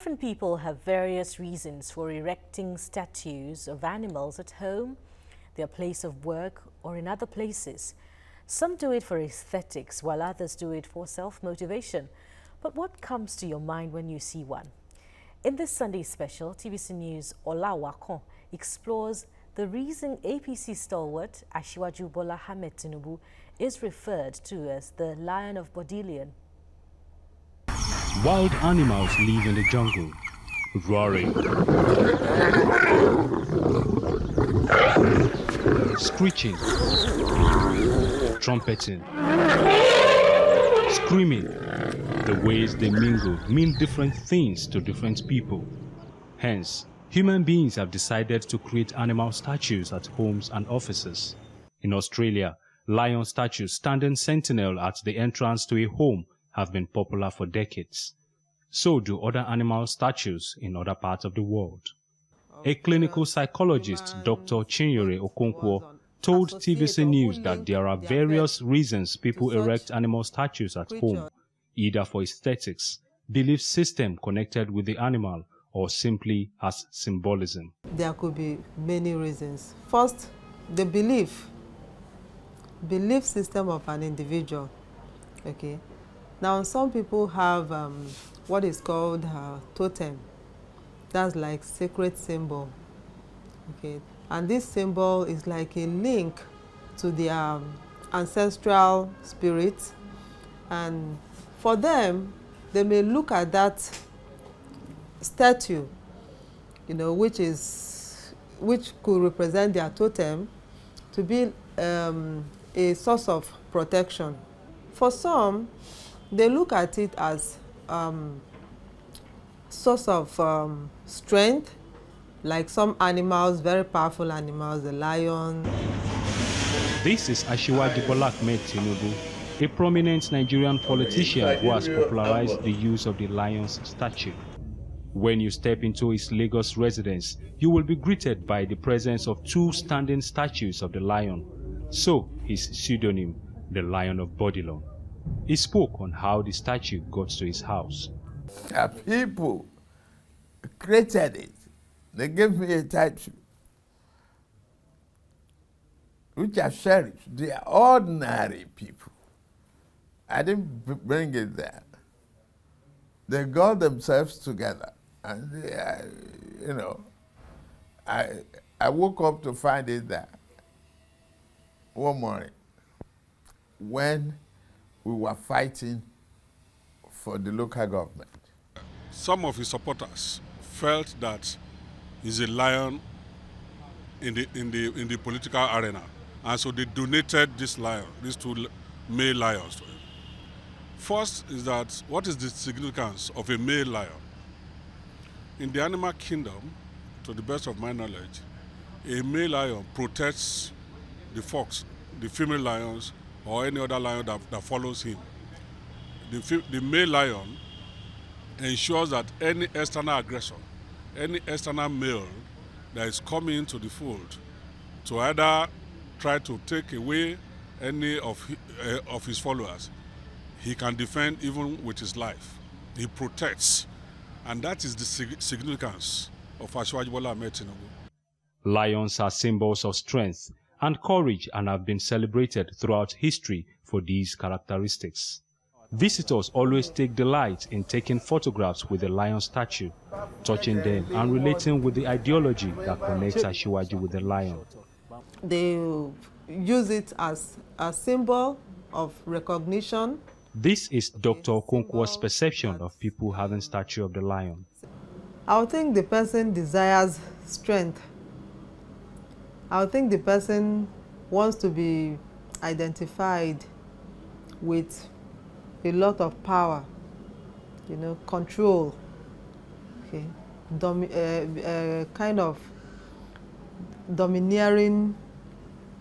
Different people have various reasons for erecting statues of animals at home, their place of work, or in other places. Some do it for aesthetics, while others do it for self-motivation. But what comes to your mind when you see one? In this Sunday special, TVC News Ola Wakon explores the reason APC stalwart Asiwaju Bola Tinubu is referred to as the Lion of Bourdillon. Wild animals live in the jungle, roaring, screeching, trumpeting, screaming. The ways they mingle mean different things to different people. Hence, human beings have decided to create animal statues at homes and offices. In Australia, lion statues standing sentinel at the entrance to a home have been popular for decades. So do other animal statues in other parts of the world. A clinical psychologist, Dr. Chinyere Okonkwo, told TVC News that there are various reasons people erect animal statues at home, either for aesthetics, belief system connected with the animal, or simply as symbolism. There could be many reasons. First, the belief system of an individual. Okay. Now, some people have what is called totem. That's like sacred symbol. Okay. And this symbol is like a link to their ancestral spirits. And for them, they may look at that statue, which could represent their totem, to be a source of protection. For some, they look at it as source of strength, like some animals, very powerful animals, the lion. This is Asiwaju Bola Tinubu, a prominent Nigerian politician who has popularized the use of the lion's statue. When you step into his Lagos residence, you will be greeted by the presence of two standing statues of the lion. So, his pseudonym, the Lion of Bourdillon. He spoke on how the statue got to his house. People created it. They gave me a title, which I cherish. They are ordinary people. I didn't bring it there. They got themselves together. And they, I woke up to find it there one morning when we were fighting for the local government. Some of his supporters felt that he's a lion in the political arena, and so they donated this lion, these two male lions to him. First is that, what is the significance of a male lion? In the animal kingdom, to the best of my knowledge, a male lion protects the fox, the female lions, or any other lion that follows him. The male lion ensures that any external aggressor, any external male that is coming into the fold to either try to take away any of his followers, he can defend even with his life. He protects. And that is the significance of Asiwaju Bola Tinubu. Lions are symbols of strength and courage and have been celebrated throughout history for these characteristics. Visitors always take delight in taking photographs with the lion statue, touching them and relating with the ideology that connects Asiwaju with the lion. They use it as a symbol of recognition. This is Dr. Okonkwo's perception of people having statue of the lion. I would think the person desires strength. I would think the person wants to be identified with a lot of power, control, okay, kind of domineering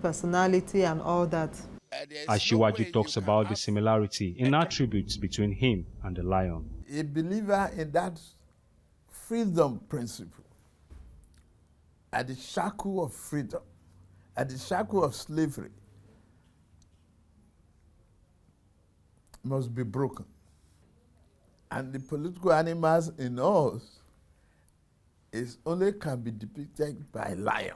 personality and all that. Asiwaju talks about the similarity in attributes between him and the lion. A believer in that freedom principle, at the shackle of freedom, at the shackle of slavery, must be broken. And the political animals in us is only can be depicted by lion.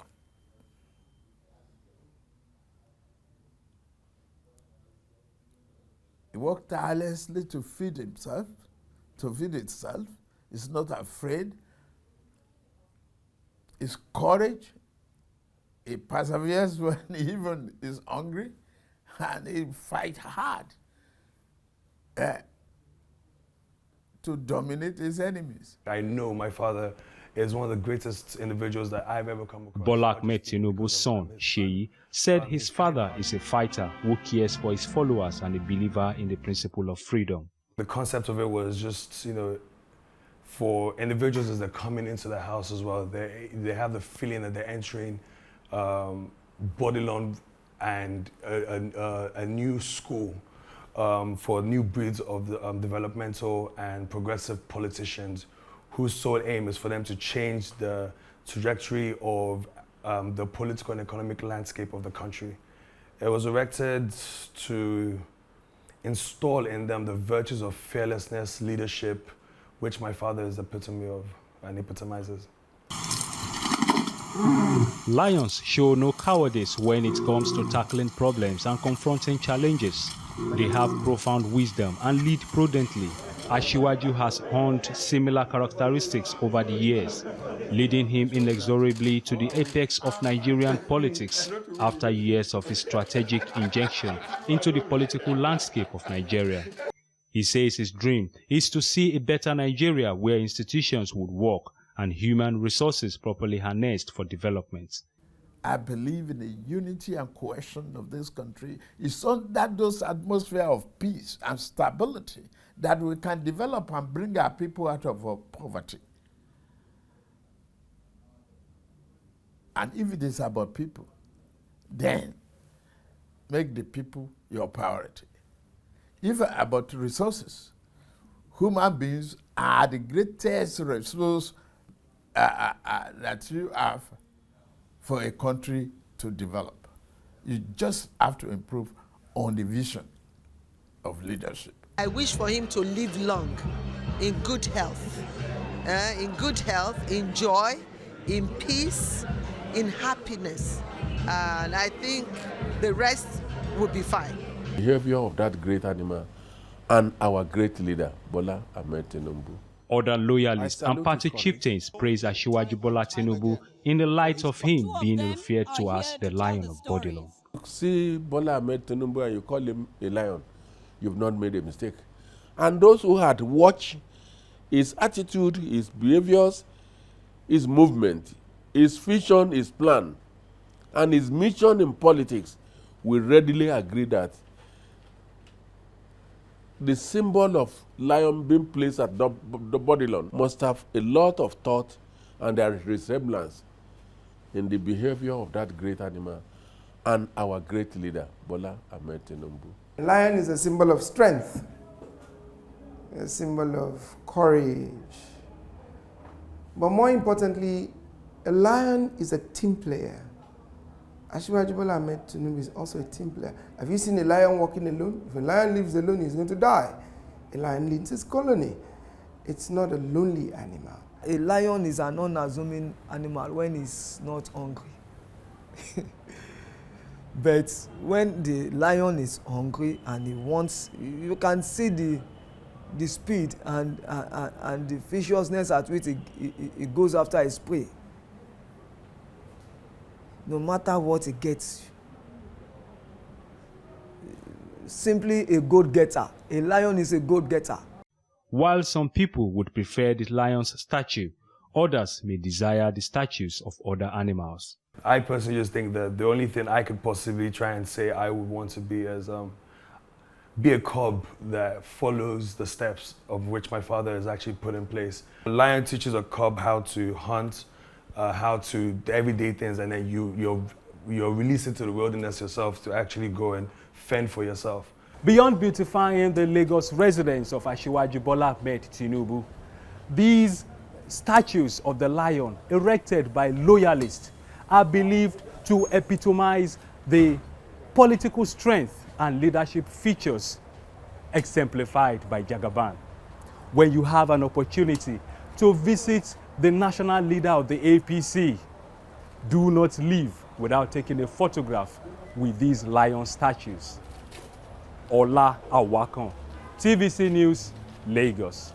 It worked tirelessly to feed himself, to feed itself. It's not afraid. It's courage. It perseveres when he even is hungry, and he fight hard to dominate his enemies. I know my father is one of the greatest individuals that I've ever come across. Bola Tinubu's son, Sheyi, said his father is a fighter who cares for his followers and a believer in the principle of freedom. The concept of it was just, for individuals as they're coming into the house as well, they have the feeling that they're entering Bourdillon and a new school for new breeds of developmental and progressive politicians whose sole aim is for them to change the trajectory of the political and economic landscape of the country. It was erected to install in them the virtues of fearlessness, leadership, which my father is the epitome of and epitomizes. Lions show no cowardice when it comes to tackling problems and confronting challenges. They have profound wisdom and lead prudently. Asiwaju has honed similar characteristics over the years, leading him inexorably to the apex of Nigerian politics after years of his strategic injection into the political landscape of Nigeria. He says his dream is to see a better Nigeria where institutions would work and human resources properly harnessed for development. I believe in the unity and cohesion of this country. It's on that those atmosphere of peace and stability that we can develop and bring our people out of poverty. And if it is about people, then make the people your priority. If about resources, human beings are the greatest resource that you have for a country to develop. You just have to improve on the vision of leadership. I wish for him to live long, in good health, in joy, in peace, in happiness. And I think the rest will be fine. The behavior of that great animal and our great leader, Bola Tinubu. Other loyalists and party chieftains praise Asiwaju Bola Tinubu in the light of him being referred to as the Lion of Bourdillon. See Bola Tinubu and you call him a lion, you've not made a mistake. And those who had watched his attitude, his behaviors, his movement, his vision, his plan, and his mission in politics will readily agree that the symbol of lion being placed at the Bourdillon must have a lot of thought and there is resemblance in the behavior of that great animal and our great leader, Bola Tinubu. A lion is a symbol of strength, a symbol of courage. But more importantly, a lion is a team player. Asiwaju Bola Tinubu is also a team player. Have you seen a lion walking alone? If a lion lives alone, he's going to die. A lion leads his colony. It's not a lonely animal. A lion is an unassuming animal when he's not hungry. But when the lion is hungry and he wants, you can see the speed and the viciousness at which he goes after his prey. No matter what he gets, simply a goat-getter. A lion is a goat-getter. While some people would prefer the lion's statue, others may desire the statues of other animals. I personally just think that the only thing I could possibly try and say I would want to be is be a cub that follows the steps of which my father has actually put in place. A lion teaches a cub how to hunt, how to everyday things, and then you're released into the wilderness yourself to actually go and fend for yourself. Beyond beautifying the Lagos residence of Asiwaju Bola Tinubu, these statues of the lion erected by loyalists are believed to epitomize the political strength and leadership features exemplified by Jagaban. when you have an opportunity to visit the national leader of the APC, do not leave without taking a photograph with these lion statues. Ola Awakan, TVC News, Lagos.